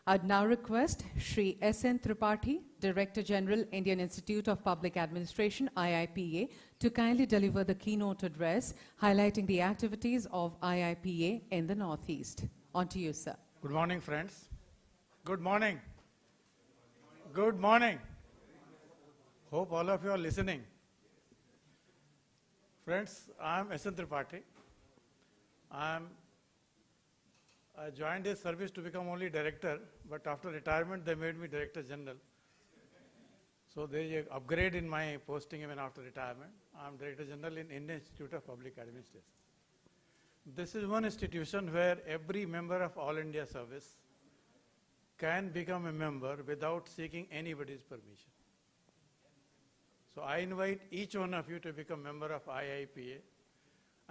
I'd now request Shri SN Tripathi, Director General, Indian Institute of Public Administration, IIPA, to kindly deliver the keynote address highlighting the activities of IIPA in the Northeast. On to you, sir. Good morning, friends. Good morning. Good morning. Hope all of you are listening. Friends, I am SN Tripathi. I joined this service to become only director, but after retirement they made me Director General. So there is an upgrade in my posting even after retirement. I am Director General in Indian Institute of Public Administration. This is one institution where every member of All India Service can become a member without seeking anybody's permission. So I invite each one of you to become member of IIPA.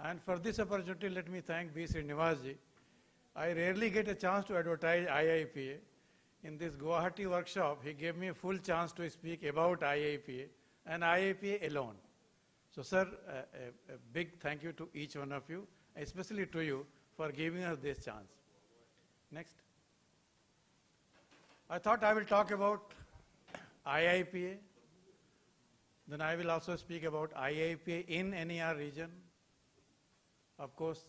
And for this opportunity, let me thank B. Srinivasji. I rarely get a chance to advertise IIPA. In this Guwahati workshop, he gave me a full chance to speak about IIPA and IIPA alone. So, sir, a big thank you to each one of you, especially to you for giving us this chance. Next. I thought I will talk about IIPA. Then I will also speak about IIPA in NER region. Of course,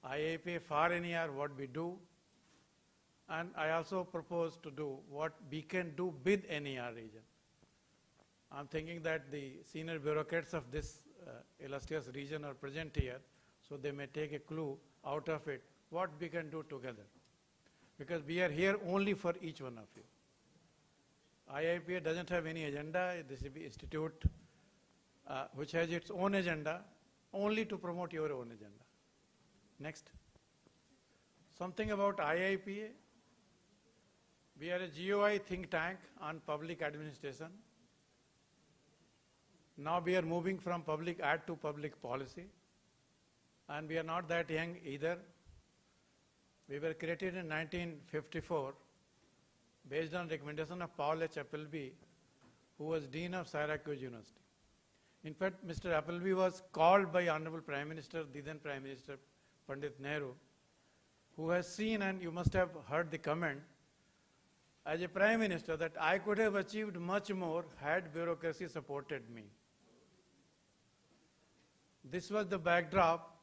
IIPA for NER, what we do. And I also propose to do what we can do with NER region. I'm thinking that the senior bureaucrats of this illustrious region are present here, so they may take a clue out of it, what we can do together. Because we are here only for each one of you. IIPA doesn't have any agenda. This is the institute which has its own agenda, only to promote your own agenda. Next. Something about IIPA. We are a GOI think tank on public administration. Now we are moving from public ad to public policy. And we are not that young either. We were created in 1954 based on recommendation of Paul H. Appleby, who was Dean of Syracuse University. In fact, Mr. Appleby was called by Honorable Prime Minister, the then Prime Minister Pandit Nehru, who has seen, and you must have heard the comment, as a Prime Minister, that I could have achieved much more had bureaucracy supported me. This was the backdrop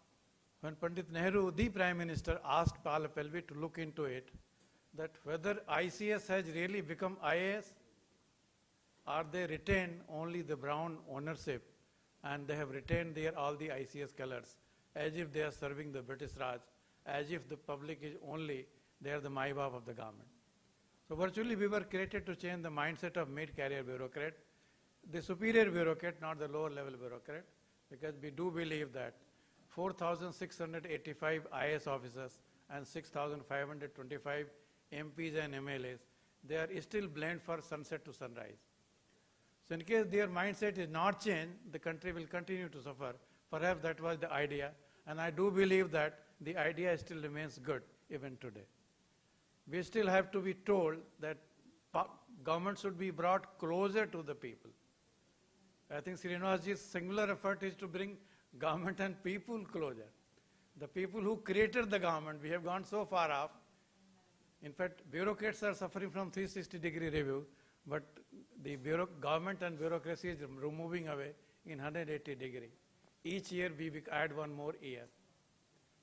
when Pandit Nehru, the Prime Minister, asked Paul Appleby to look into it, that whether ICS has really become IAS, or they retain only the brown ownership, and they have retained all the ICS colors, as if they are serving the British Raj, as if the public is only, they are the Mai-Bap of the government. So virtually we were created to change the mindset of mid-career bureaucrat, the superior bureaucrat, not the lower level bureaucrat, because we do believe that 4,685 IAS officers and 6,525 MPs and MLAs, they are still blamed for sunset to sunrise. So in case their mindset is not changed, the country will continue to suffer. Perhaps that was the idea, and I do believe that the idea still remains good even today. We still have to be told that government should be brought closer to the people. I think Srinivasji's singular effort is to bring government and people closer. The people who created the government, we have gone so far off. In fact, bureaucrats are suffering from 360-degree review, but the government and bureaucracy is moving away in 180 degree. Each year we add one more year.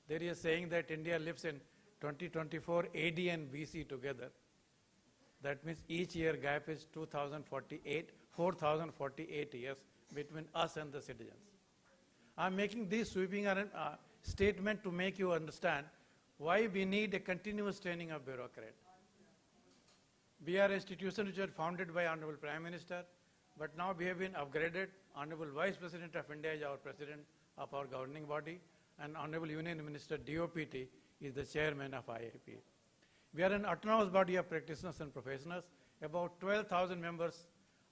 There is a saying that India lives in 2024 AD and BC together. That means each year gap is 4,048 years between us and the citizens. I'm making this sweeping statement to make you understand why we need a continuous training of bureaucrats. We are an institution which was founded by Honorable Prime Minister, but now we have been upgraded. Honorable Vice President of India is our President of our governing body, and Honorable Union Minister DOPT is the Chairman of IIPA. We are an autonomous body of practitioners and professionals, about 12,000 members.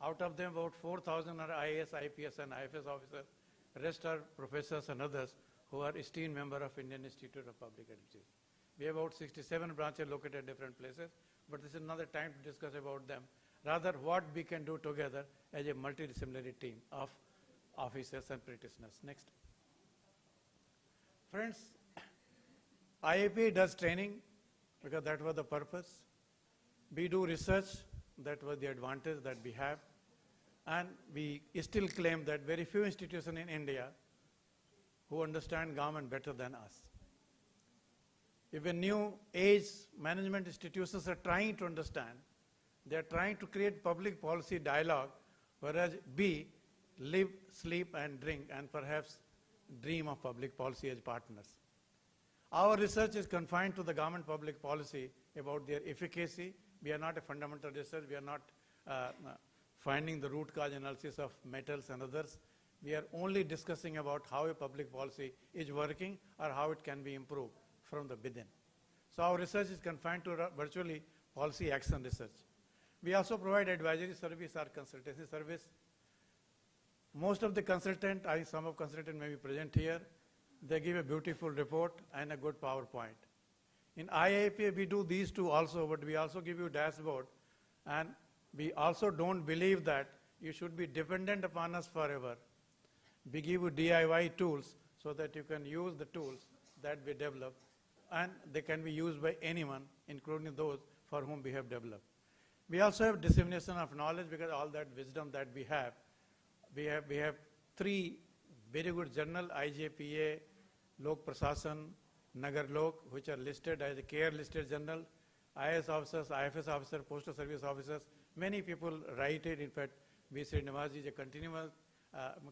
Out of them, about 4,000 are IAS, IPS, and IFS officers. The rest are professors and others who are esteemed members of Indian Institute of Public Administration. We have about 67 branches located at different places, but this is another time to discuss about them. Rather, what we can do together as a multidisciplinary team of officers and practitioners. Next. Friends, IIPA does training because that was the purpose. We do research, that was the advantage that we have. And we still claim that very few institutions in India who understand government better than us. Even new age management institutions are trying to understand. They are trying to create public policy dialogue, whereas we live, sleep, and drink, and perhaps dream of public policy as partners. Our research is confined to the government public policy about their efficacy. We are not a fundamental research. We are not finding the root cause analysis of metals and others. We are only discussing about how a public policy is working or how it can be improved from the within. So our research is confined to virtually policy action research. We also provide advisory service or consultancy service. Most of the consultant, some of consultants may be present here, they give a beautiful report and a good PowerPoint. In IIPA, we do these two also, but we also give you dashboard. And we also don't believe that you should be dependent upon us forever. We give you DIY tools so that you can use the tools that we develop, and they can be used by anyone, including those for whom we have developed. We also have dissemination of knowledge, because all that wisdom that we have 3 very good journals, IJPA, Lok Prashasan, Nagar Lok, which are listed as a care listed journal. IAS officers, IFS officers, postal service officers, many people write it. In fact, V. Srinivas is a continuous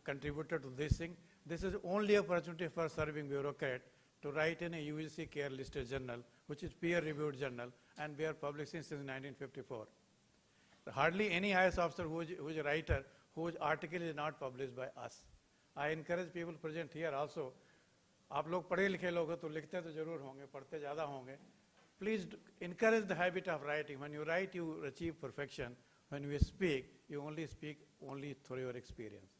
contributor to this thing. This is only opportunity for serving bureaucrat to write in a UGC care listed journal, which is peer reviewed journal, and we are publishing since 1954. Hardly any IAS officer who is a writer whose article is not published by us. I encourage people present here also. आप लोग पढ़े लिखे लोग हो तो लिखते तो जरूर होंगे, पढ़ते ज़्यादा होंगे. Please encourage the habit of writing. When you write, you achieve perfection. When you speak only through your experience.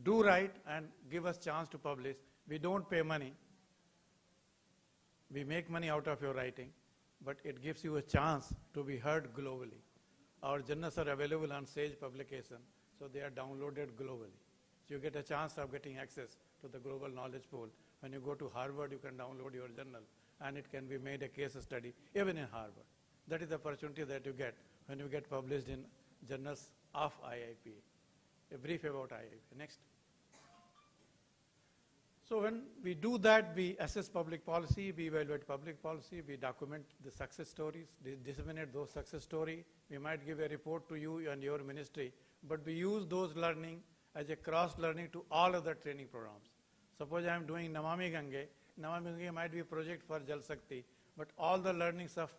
Do write and give us chance to publish. We don't pay money. We make money out of your writing, but it gives you a chance to be heard globally. Our journals are available on Sage publication, so they are downloaded globally. So you get a chance of getting access to the global knowledge pool. When you go to Harvard, you can download your journal, and it can be made a case study, even in Harvard. That is the opportunity that you get when you get published in journals of IIPA. A brief about IIPA. Next. So when we do that, we assess public policy, we evaluate public policy, we document the success stories, disseminate those success stories. We might give a report to you and your ministry, but we use those learning as a cross-learning to all other training programs. Suppose I am doing Namami Gange might be a project for Jal Shakti, but all the learnings of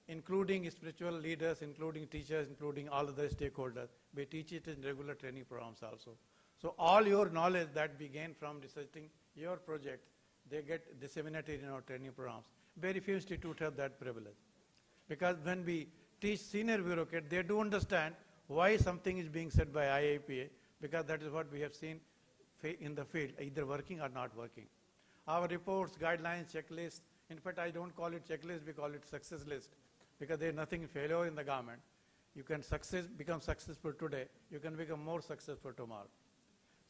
including spiritual leaders, including teachers, including all other stakeholders, we teach it in regular training programs also. So all your knowledge that we gain from researching your project, they get disseminated in our training programs. Very few institutes have that privilege. Because when we teach senior bureaucrats, they do understand why something is being said by IIPA, because that is what we have seen in the field, either working or not working. Our reports, guidelines, checklists, in fact, I don't call it checklist, we call it success list, because there is nothing failure in the government. You can become successful today, you can become more successful tomorrow.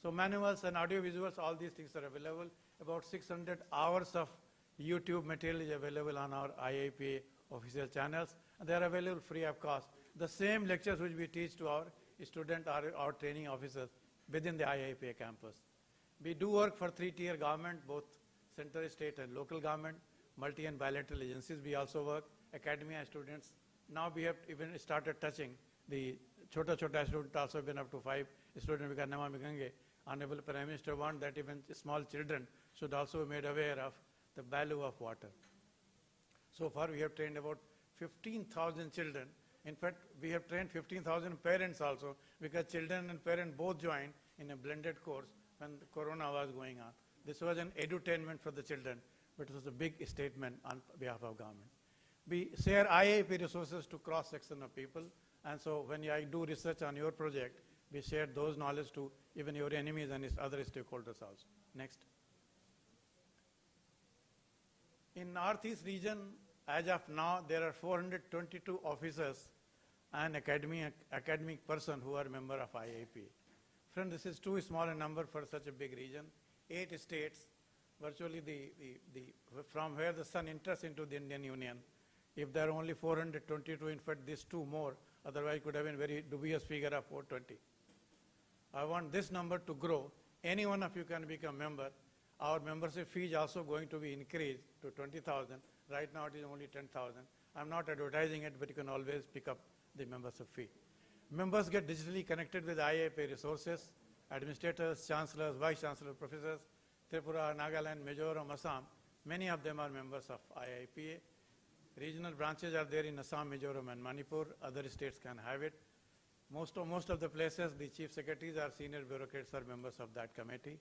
So manuals and audio visuals, all these things are available. About 600 hours of YouTube material is available on our IIPA official channels, and they are available free of cost. The same lectures which we teach to our students or our training officers within the IIPA campus. We do work for 3-tier government, both central, state, and local government, multi and bilateral agencies. We also work, academia students. Now we have even started touching the Chota students, also been up to 5 students, because Namami Gange, Honorable Prime Minister wants that even small children should also be made aware of the value of water. So far we have trained about 15,000 children. In fact, we have trained 15,000 parents also, because children and parents both joined in a blended course when the corona was going on. This was an edutainment for the children, but it was a big statement on behalf of government. We share IIP resources to cross-section of people, and so when I do research on your project, we share those knowledge to even your enemies and other stakeholders also. Next. In Northeast region, as of now, there are 422 officers and academic person who are member of IIP. Friend, this is too small a number for such a big region. 8 states, virtually from where the sun enters into the Indian Union, If there are only 422, in fact, these two more, otherwise it could have been very dubious figure of 420. I want this number to grow. Any one of you can become a member. Our membership fee is also going to be increased to 20,000. Right now it is only 10,000. I'm not advertising it, but you can always pick up the membership fee. Members get digitally connected with IIPA resources, administrators, chancellors, vice chancellors, professors, Tripura, Nagaland, Mizoram, Assam. Many of them are members of IIPA. Regional branches are there in Assam, Mizoram, and Manipur. Other states can have it. Most of the places, the chief secretaries or senior bureaucrats are members of that committee.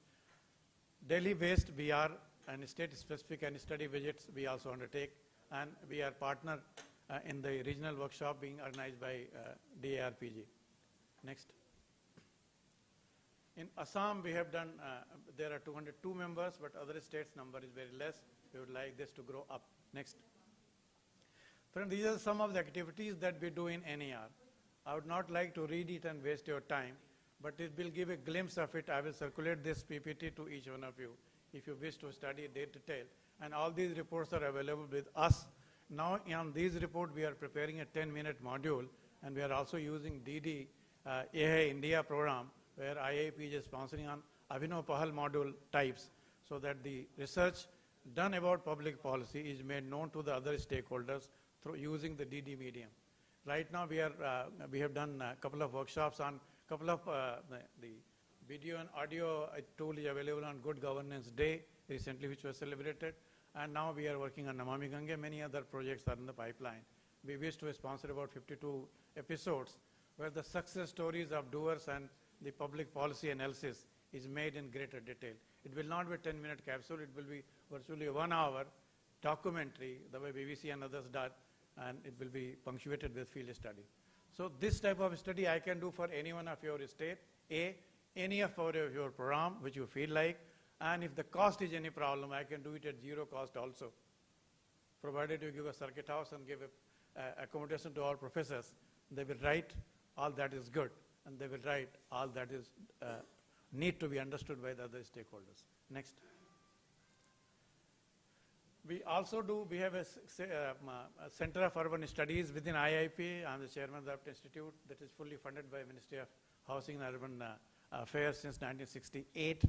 Delhi-based BR and state-specific and study visits we also undertake, and we are partner in the regional workshop being organized by DARPG. Next. In Assam, we have done, there are 202 members, but other states' number is very less. We would like this to grow up. Next. Friends, these are some of the activities that we do in NER. I would not like to read it and waste your time, but it will give a glimpse of it. I will circulate this PPT to each one of you if you wish to study it in detail. And all these reports are available with us. Now, on these reports, we are preparing a 10-minute module, and we are also using DD AHA India program, where IIP is sponsoring on Abhinav Pahal module types, so that the research done about public policy is made known to the other stakeholders through using the DD medium. Right now, we have done a couple of workshops on a couple of the video and audio tool is available on Good Governance Day recently, which was celebrated. And now we are working on Namami Gange. Many other projects are in the pipeline. We wish to sponsor about 52 episodes where the success stories of doers and the public policy analysis is made in greater detail. It will not be a 10-minute capsule. It will be virtually a 1-hour documentary, the way BBC and others did, and it will be punctuated with field study. So this type of study I can do for any one of your state, any of your program which you feel like, and if the cost is any problem, I can do it at zero cost also, provided you give a circuit house and give accommodation to all professors. They will write all that is good, and they will write all that is need to be understood by the other stakeholders. Next. We also do, we have a Center of Urban Studies within IIPA. I'm the chairman of that institute that is fully funded by Ministry of Housing and Urban Affairs since 1968.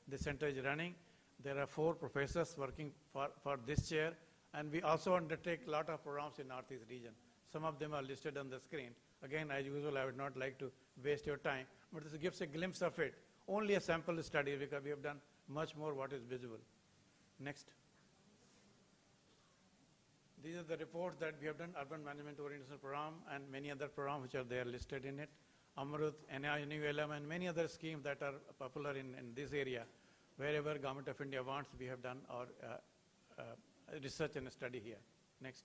The center is running. There are 4 professors working for this chair, and we also undertake a lot of programs in Northeast region. Some of them are listed on the screen. Again, as usual, I would not like to waste your time, but this gives a glimpse of it. Only a sample study, because we have done much more what is visible. Next. These are the reports that we have done, Urban Management Orientation Program and many other programs which are there listed in it. Amrut, NIULM, and many other schemes that are popular in this area. Wherever Government of India wants, we have done our research and study here. Next.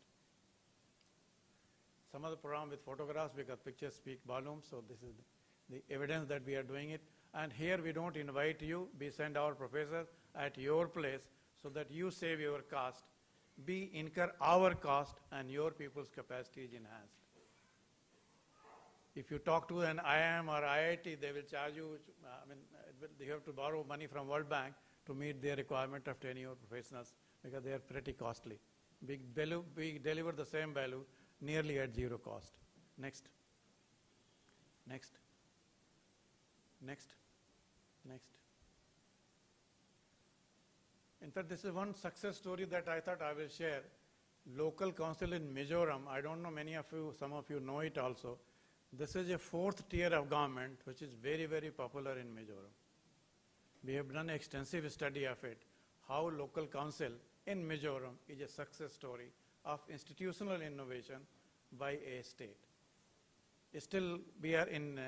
Some of the program with photographs, because pictures speak volumes, so this is the evidence that we are doing it. And here we don't invite you, we send our professors at your place so that you save your cost. We incur our cost and your people's capacity is enhanced. If you talk to an IIM or IIT, they will charge you, they have to borrow money from World Bank to meet their requirement of training your professionals because they are pretty costly. We deliver the same value nearly at zero cost. Next. Next. Next. Next. In fact, this is one success story that I thought I will share. Local council in Mizoram, I don't know many of you, some of you know it also. This is a 4th tier of government which is very, very popular in Mizoram. We have done an extensive study of it, how local council in Mizoram is a success story of institutional innovation by a state. Still, we are in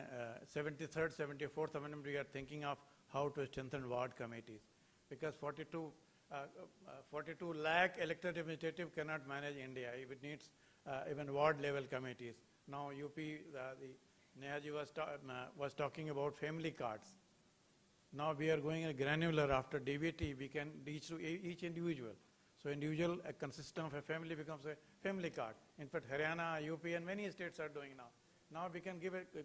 73rd, 74th Amendment, we are thinking of how to strengthen ward committees. Because 42 lakh elected representative cannot manage India. It needs even ward level committees. Now UP, Nehaji was talking about family cards. Now we are going granular. After DBT, we can reach to each individual. So individual consistent of a family becomes a family card. In fact, Haryana, UP, and many states are doing now. Now we can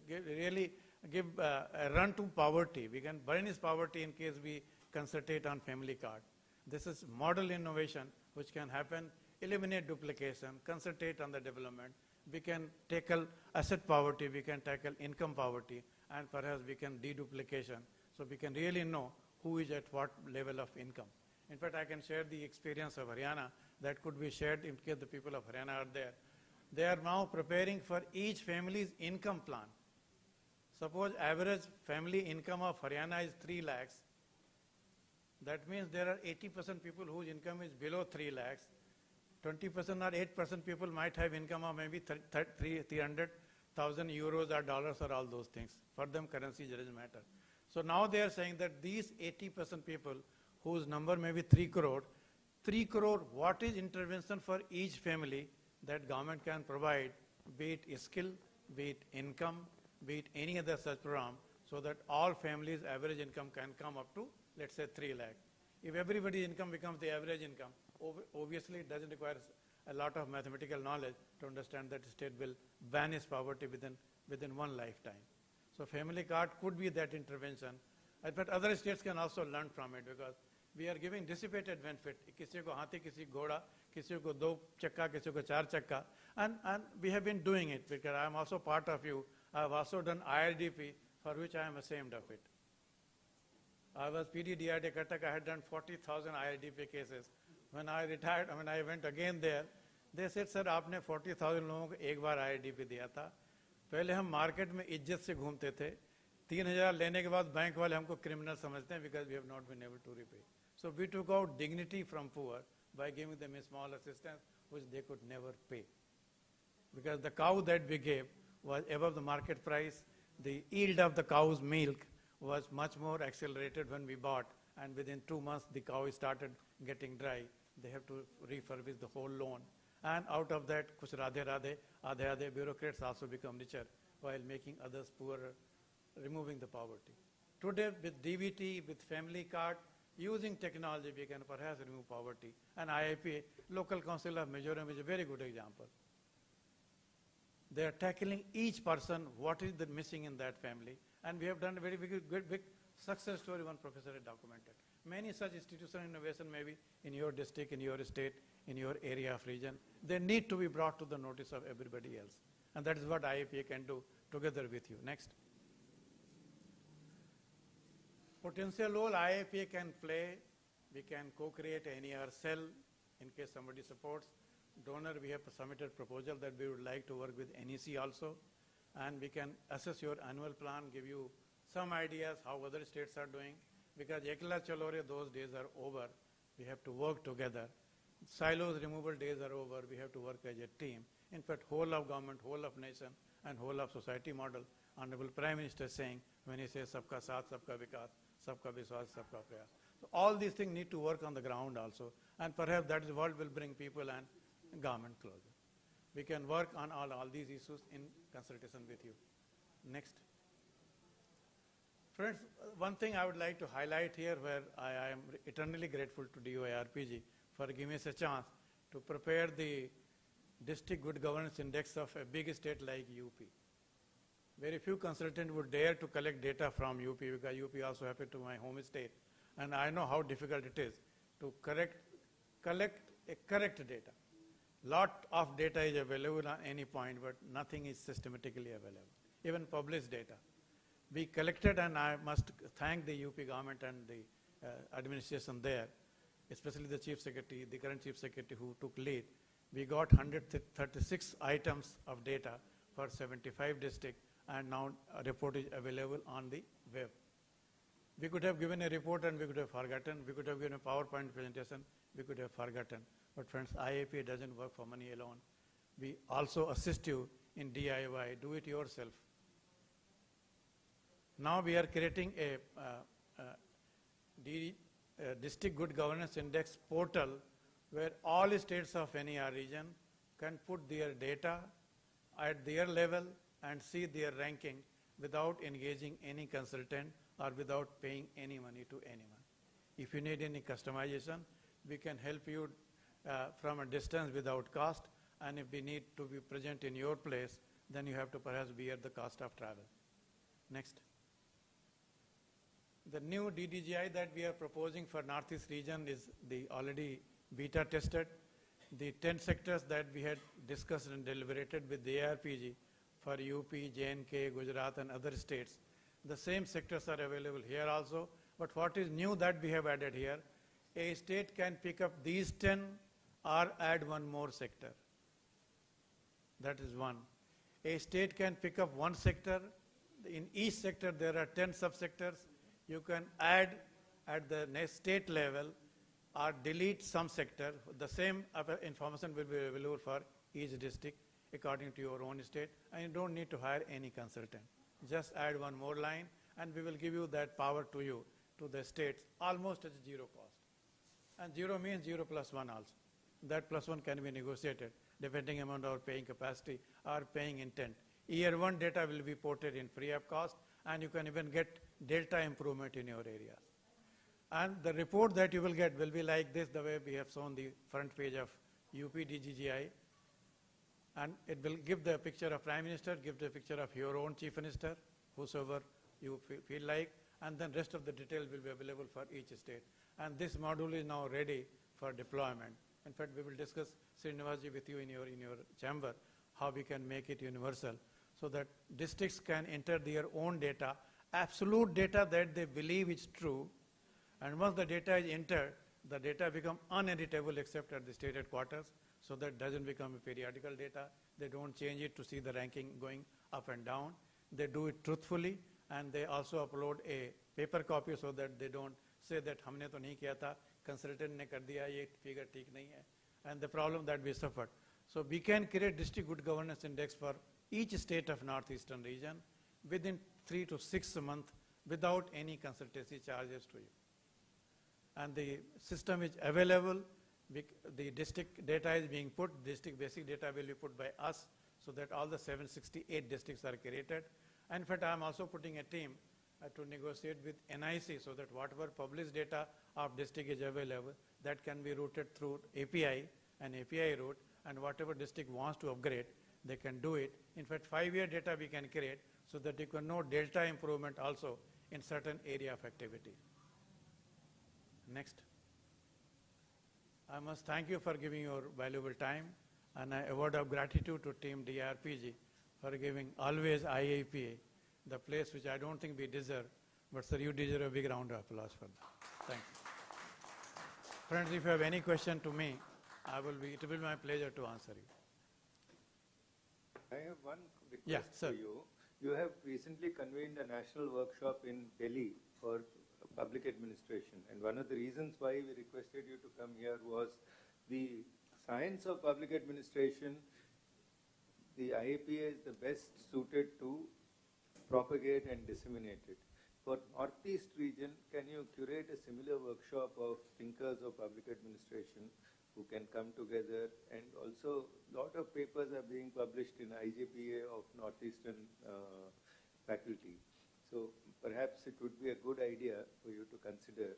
really give a run to poverty. We can banish poverty in case we concentrate on family card. This is model innovation which can happen eliminate duplication, concentrate on the development. We can tackle asset poverty, we can tackle income poverty, and perhaps we can deduplication. So we can really know who is at what level of income. In fact, I can share the experience of Haryana that could be shared in case the people of Haryana are there. They are now preparing for each family's income plan. Suppose average family income of Haryana is 3 lakhs. That means there are 80% people whose income is below 3 lakhs. 20% or 8% people might have income of maybe 300,000 euros or dollars or all those things. For them, currency doesn't matter. So now they are saying that these 80% people whose number may be 3 crore, what is intervention for each family that government can provide, be it skill, be it income, be it any other such program, so that all families' average income can come up to, let's say, 3 lakh. If everybody's income becomes the average income, obviously it doesn't require a lot of mathematical knowledge to understand that state will banish poverty within one lifetime. So family card could be that intervention. But other states can also learn from it, because we are giving dissipated benefit. Kisi ko hathi, kisi ghoda, kisi ko 2 chakka, kisi ko 4 chakka. And we have been doing it, because I am also part of you. I have also done IRDP, for which I am ashamed of it. I was PDDRD Katak, I had done 40,000 IRDP cases. When I retired, when I went again there, they said, sir, आपने 40,000 लोगों को एक बार IRDP दिया था. पहले हम market में इज्जत से घूमते थे. 3,000 लेने के बाद बैंक वाले हमको क्रिमिनल समझते हैं, because we have not been able to repay. So we took out dignity from poor by giving them a small assistance which they could never pay. Because the cow that we gave was above the market price. The yield of the cow's milk was much more accelerated when we bought, and within 2 months the cow started getting dry. They have to refurbish the whole loan. And out of that, kuch radhe bureaucrats also become richer while making others poorer, removing the poverty. Today, with DBT, with family card, using technology, we can perhaps remove poverty. And IIPA, Local Council of Mizoram, is a very good example. They are tackling each person, what is the missing in that family. And we have done a very big success story, one professor had documented. Many such institutional innovation may be in your district, in your state, in your area of region. They need to be brought to the notice of everybody else. And that is what IIPA can do together with you. Next. Potential role IIPA can play. We can co-create an NER cell in case somebody supports. Donor, we have submitted proposal that we would like to work with NEC also. And we can assess your annual plan, give you some ideas how other states are doing. Because Ekla Chalore, those days are over. We have to work together. Silos removal days are over. We have to work as a team. In fact, whole of government, whole of nation, and whole of society model, Honorable Prime Minister saying, when he says, Sabka Saath, Sabka Vikas, Sabka Vishwas, Sabka Prayas. So all these things need to work on the ground also. And perhaps that is what will bring people and government closer. We can work on all these issues in consultation with you. Next. Friends, one thing I would like to highlight here, where I am eternally grateful to DARPG for giving us a chance to prepare the District Good Governance Index of a big state like UP. Very few consultants would dare to collect data from UP, because UP also happened to my home state. And I know how difficult it is to collect a correct data. Lot of data is available at any point, but nothing is systematically available, even published data. We collected, and I must thank the UP government and the administration there, especially the Chief Secretary, the current Chief Secretary who took lead. We got 136 items of data for 75 districts, and now a report is available on the web. We could have given a report and we could have forgotten. We could have given a PowerPoint presentation, we could have forgotten. But friends, IIPA doesn't work for money alone. We also assist you in DIY, do it yourself. Now we are creating a District Good Governance Index portal where all states of NER region can put their data at their level and see their ranking without engaging any consultant or without paying any money to anyone. If you need any customization, we can help you from a distance without cost, and if we need to be present in your place, then you have to perhaps bear the cost of travel. Next. The new DDGI that we are proposing for Northeast region is the already beta tested. the 10 sectors that we had discussed and deliberated with the DARPG for UP, J&K, Gujarat and other states, the same sectors are available here also. But what is new that we have added here, a state can pick up these 10 or add one more sector. That is one. A state can pick up one sector. In each sector there are 10 subsectors. You can add at the next state level or delete some sector. The same information will be available for each district according to your own state, and you don't need to hire any consultant. Just add one more line and we will give you that power to you, to the states, almost at zero cost. And zero means 0 plus 1 also. That plus 1 can be negotiated depending on our paying capacity or paying intent. Year 1 data will be ported in free of cost, and you can even get delta improvement in your areas. And the report that you will get will be like this, the way we have shown the front page of UPDGGI. And it will give the picture of Prime Minister, give the picture of your own Chief Minister, whosoever you feel like, and then rest of the details will be available for each state. And this module is now ready for deployment. In fact, we will discuss, Srinivasji, with you in your chamber, how we can make it universal so that districts can enter their own data, absolute data that they believe is true. And once the data is entered, the data become uneditable except at the state headquarters, so that doesn't become a periodical data. They don't change it to see the ranking going up and down. They do it truthfully, and they also upload a paper copy so that they don't say that हमने तो नहीं किया था, consultant ने कर दिया, ये figure ठीक नहीं है, and the problem that we suffered. So we can create district good governance index for each state of northeastern region within 3 to 6 months without any consultancy charges to you. And the system is available. The district data is being put, district basic data will be put by us so that all the 768 districts are created. And in fact, I am also putting a team to negotiate with NIC so that whatever published data of district is available, that can be routed through API, an API route, and whatever district wants to upgrade, they can do it. In fact, 5-year data we can create so that you can know delta improvement also in certain area of activity. Next. I must thank you for giving your valuable time, and a word of gratitude to team DARPG for giving always IIPA the place which I don't think we deserve, but sir, you deserve a big round of applause for that. Thank you. Friends, if you have any question to me, it will be my pleasure to answer you. I have one request Yeah, sir. to you. You have recently convened a national workshop in Delhi for public administration, and one of the reasons why we requested you to come here was the science of public administration. The IIPA is the best suited to propagate and disseminate it. For Northeast region, can you curate a similar workshop of thinkers of public administration who can come together? And also, a lot of papers are being published in IJPA of Northeastern faculty. So perhaps it would be a good idea for you to consider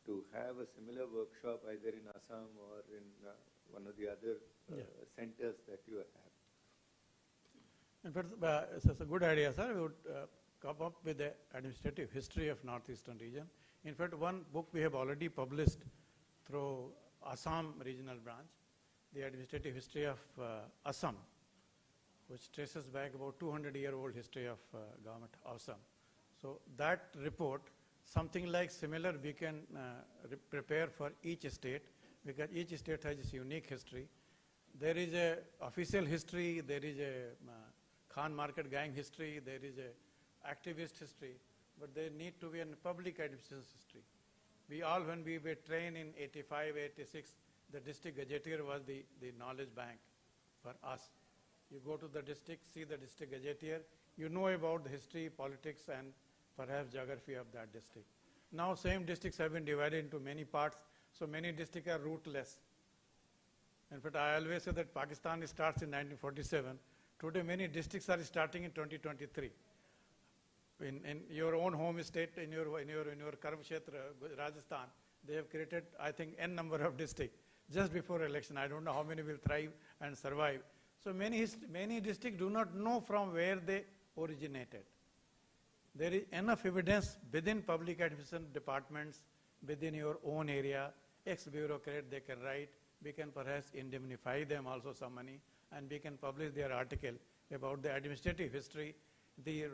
to have a similar workshop either in Assam or in one of the other centers that you have. In fact, it's a good idea, sir. We would come up with the administrative history of Northeastern region. In fact, one book we have already published through Assam regional branch, the administrative history of Assam, which traces back about 200-year-old history of Government of Assam. So that report, something like similar we can prepare for each state, because each state has its unique history. There is a official history, there is a Khan market gang history, there is a activist history, but there need to be a public administration history. We all, when we were trained in 85, 86, the district gazetteer was the knowledge bank for us. You go to the district, see the district gazetteer, you know about the history, politics, and perhaps geography of that district. Now same districts have been divided into many parts, so many districts are rootless. In fact, I always say that Pakistan starts in 1947. Today many districts are starting in 2023. In your own home state, in your Karm Kshetra, Rajasthan, they have created, I think, n number of districts just before election. I don't know how many will thrive and survive. So many districts do not know from where they originated. There is enough evidence within public administration departments, within your own area, ex-bureaucrat, they can write, we can perhaps indemnify them also some money, and we can publish their article about the administrative history, the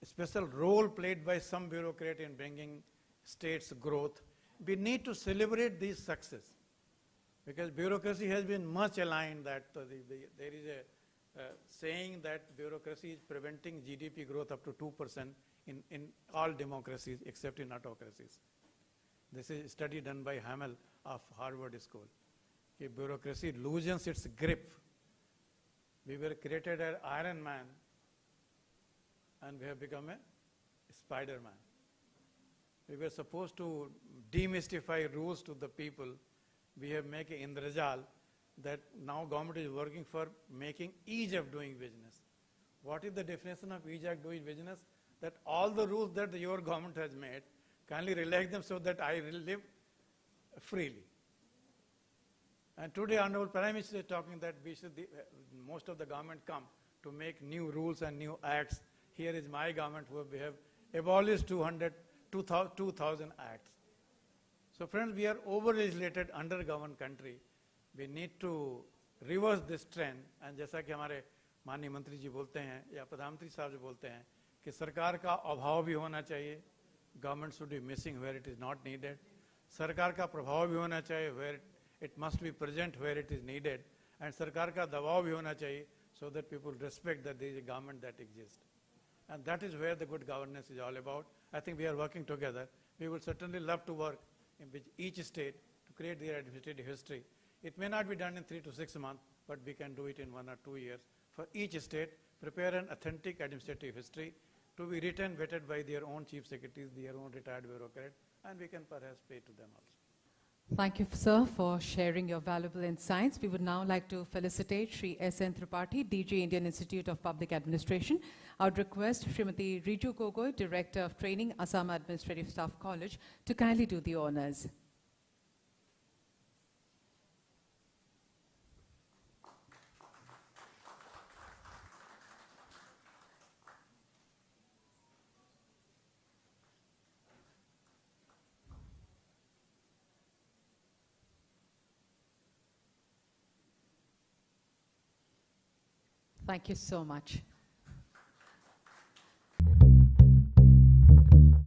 special role played by some bureaucrat in bringing states growth. We need to celebrate these success, because bureaucracy has been much aligned that there is a saying that bureaucracy is preventing GDP growth up to 2% in all democracies except in autocracies. This is a study done by Hon'ble of Harvard School. If bureaucracy loosens its grip, we were created as Iron Man and we have become a Spider-Man. We were supposed to demystify rules to the people. We have made an Indrajal that now government is working for making ease of doing business. What is the definition of ease of doing business? That all the rules that your government has made, kindly relax them so that I will live freely. And today, Honorable Prime Minister is talking that we should, most of the government come to make new rules and new acts. Here is my government where we have abolished 2,000 acts. So friends, we are over-legislated, under-governed country. We need to reverse this trend. And जैसा कि हमारे माननीय मंत्री जी बोलते हैं या प्रधानमंत्री साहब जी बोलते हैं कि सरकार का अभाव भी होना चाहिए. Government should be missing where it is not needed. सरकार का प्रभाव भी होना चाहिए where it must be present where it is needed. And सरकार का दबाव भी होना चाहिए so that people respect that there is a government that exists. And that is where the good governance is all about. I think we are working together. We will certainly love to work in which each state to create their administrative history. It may not be done in 3 to 6 months, but we can do it in 1 or 2 years. For each state, prepare an authentic administrative history to be written, vetted by their own chief secretaries, their own retired bureaucrat, and we can perhaps pay to them also. Thank you, sir, for sharing your valuable insights. We would now like to felicitate Shri SN Tripathi, DG, Indian Institute of Public Administration. I would request Srimati Riju Gogoi, Director of Training, Assam Administrative Staff College, to kindly do the honors. Thank you so much.